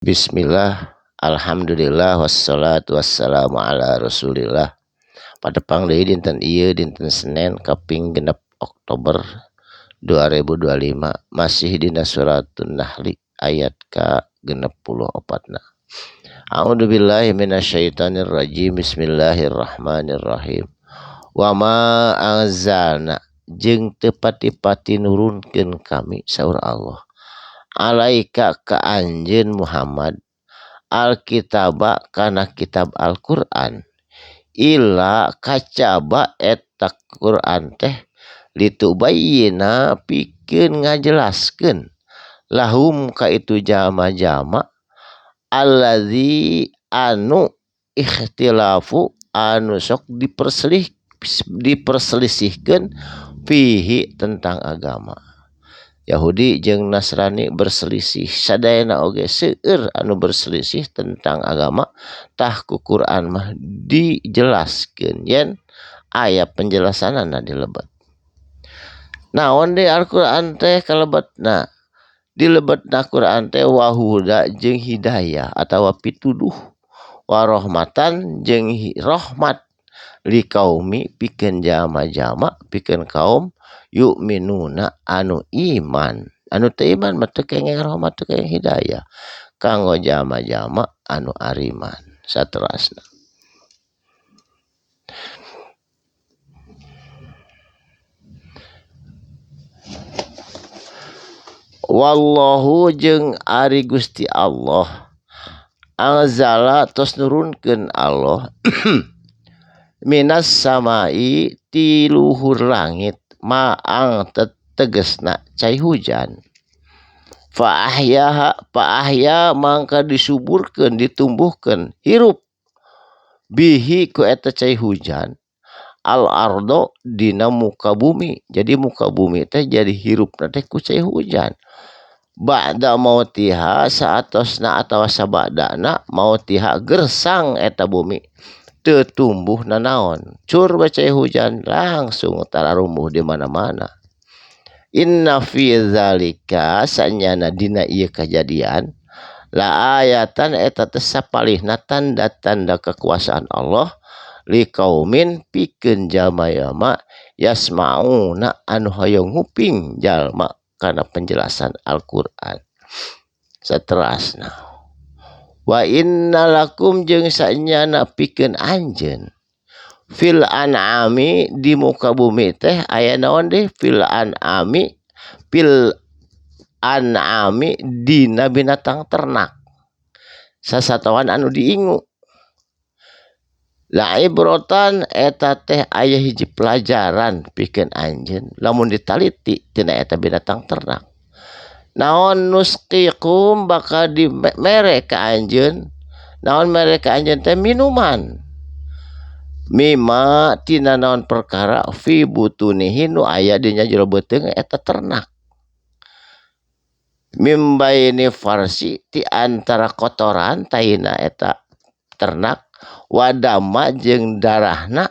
Bismillah, alhamdulillah, wassalatu wassalamu ala rasulillah. Padepang deui dinten ieu dinten Senin kaping genep Oktober 2025 masih dina suratun Nahli ayat ka 64. A'udzubillahi minasyaitonir rajim. Bismillahirrahmanirrahim. Wa ma anzalna jeung teu pati-pati nurunkeun kami saur Allah alaika ka anjeun Muhammad alkitaba kana kitab Al-Qur'an illa kacaba eta Qur'an teh litubayyina pikeun ngajelaskeun lahum ka itu jama-jama allazi anu ikhtilafu anu sok diperselisihkeun fihi tentang agama. Yahudi jeung Nasrani berselisih, sadayana oge seueur anu berselisih tentang agama tah ku Quran mah dijelaskeun yen aya penjelasanana dilebet. Naon deui Al-Qur'an teh kalebetna? Dilebetna Quran teh wahuda jeung hidayah atawa pituduh, warahmatan jeung rahmat liqaumi pikeun jama-jama pikeun kaum yu'minuna anu iman. Anu teu iman mah teu kenging rahmat teu kenging hidayah kanggo jama-jama anu ariman. Saterasna wallahu jeung ari Gusti Allah anzala tos nurunkeun Allah minas samai ti luhur langit maang tegesna cai hujan fa ahya mangka disuburkeun ditumbuhkeun hirup bihi ku eta cai hujan al ardo dina muka bumi. Jadi muka bumi teh jadi hirupna teh ku cai hujan ba'da mautiha saatosna atawa sabadana mautiha gersang eta bumi teu tumbuh nanaon cur bacai hujan langsung tararumbuh di mana-mana. Inna fi zalika sanyana dina ieu kejadian la ayatan eta teh sapalihna tanda-tanda kekuasaan Allah liqaumin pikeun jalma-jalma yasmauna anu hoyong nguping jalma kana penjelasan Al-Qur'an. Saterasna wa inna lakum jeung sanyana pikeun anjeun fil an'ami di muka bumi teh aya naon deui fil an'ami dina binatang ternak sasatawan anu diingu la ibrotan eta teh aya hiji pelajaran pikeun anjeun lamun ditaliti tina eta binatang ternak. Naon nusqikum bakal di mere ka anjeun naon mere ka anjeun teh minuman mima tina naon perkara fi butunihi nu aya dina jero beuteung eta ternak mimbaini farsi ti antara kotoran taina eta ternak wadama jeung darahna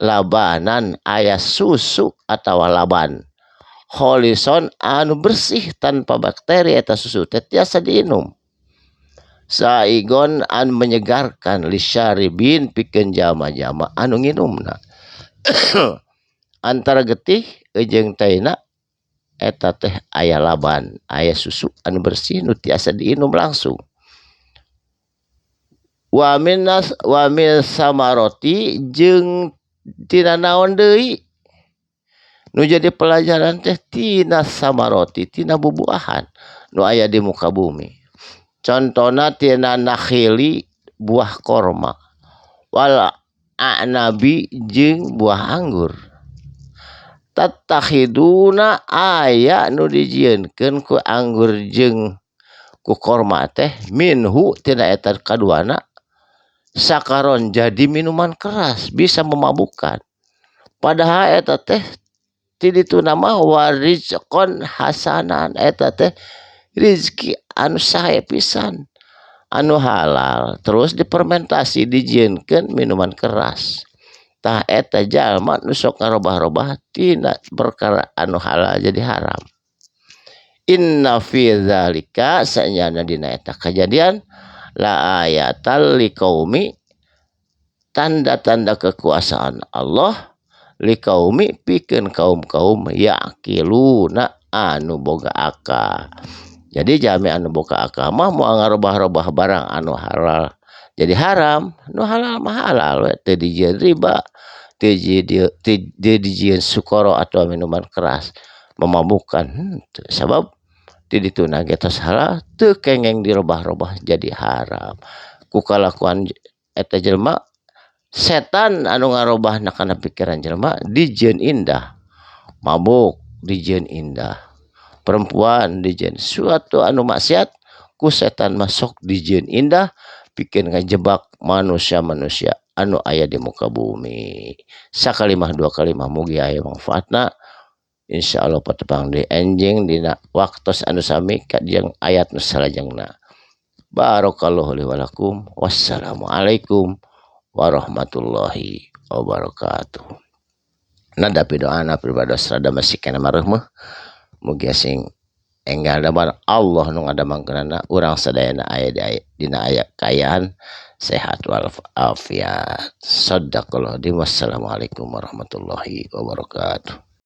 labanan aya susu atawa laban kholison anu bersih tanpa bakteri eta susu teh tiasa diinum saigon anu menyegarkan lisyaribin pikeun jama-jama anu nginumna antara getih jeung taina eta teh aya laban aya susu anu bersih nu tiasa diinum langsung. Wa min samaroti jeung tina naon deui nu jadi pelajaran teh tina samaroti tina bubuahan nu aya di muka bumi. Contona tina nakhili buah korma wal a'nabi jeung buah anggur tattakhiduna aya nu dijieunkeun ku anggur jeung ku korma teh minhu tina eta kaduana sakaron jadi minuman keras bisa memabukkan padahal eta teh ti ditu nama warizqon hasanan eta teh rizki anu sae pisan anu halal terus difermentasi dijieunkeun minuman keras tah eta jalma nu sok ngarobah-robah tina perkara anu halal jadi haram. Inna fi dzalika sanyana dina eta kejadian la ayatal liqaumi tanda-tanda kekuasaan Allah liqaumi pikeun kaum-kaum yaqiluna anu boga akal. Jadi jami anu boga akal mah moal ngarobah-robah barang anu halal jadi haram, nu halal mah halal we teu dijieun riba, teu dijieun sukoro atau minuman keras, memabukkan. Sabab ti dituna ge tos halal teu kengeng dirobah-robah jadi haram. Ku kalakuan eta jelema setan anu ngarobahna kana pikiran jelema dijieun indah, mabuk dijieun indah, perempuan dijieun suatu anu maksiat ku setan masuk dijieun indah pikeun ngajebak manusia-manusia anu aya di muka bumi. Sakalimah dua kalimah mugi aya manfaatna. Insyaallah patepang deui enjing dina waktos anu sami ka jeung ayat nu salajengna. Barakallahu li wa lakum. Wassalamualaikum warahmatullahi wabarakatuh. Nadapi doana pribados rada masih kana mareuh mah mugi asing enggal damar Allah nu ngadamangkeunana urang sadayana aya dina aya kayaan sehat wal afiat. Shadaqallahu. Wassalamualaikum warahmatullahi wabarakatuh.